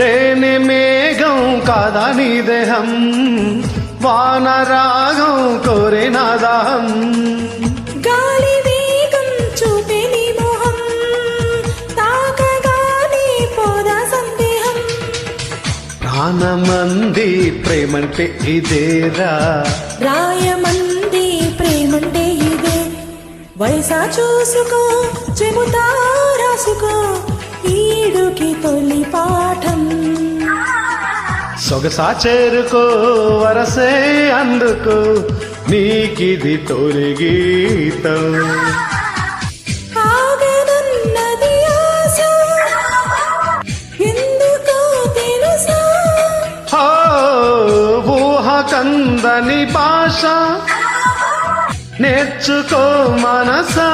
తేనె మేఘం కాదా నీ దేహం, వానరాగం కోరే నా దాహం. గాలి వేగం చూపే నీ మోహం, తాకగానే పోదా సందేహం. ప్రాణమంది ప్రేమంటే ఇదేరా, రాయమంది ప్రేమంటే ఇదే. వయసా చూసుకో చెబుతా రాసుకో, ఈడుకి తొలి పాఠం. సొగసా చేరుకో వరసే అందుకో, నీకిది తొలి గీతం. ఆగనున్నది ఆశ, ఎందుకో తెలుసా? ఊహ కందని భాష నేర్చుకో మనసా.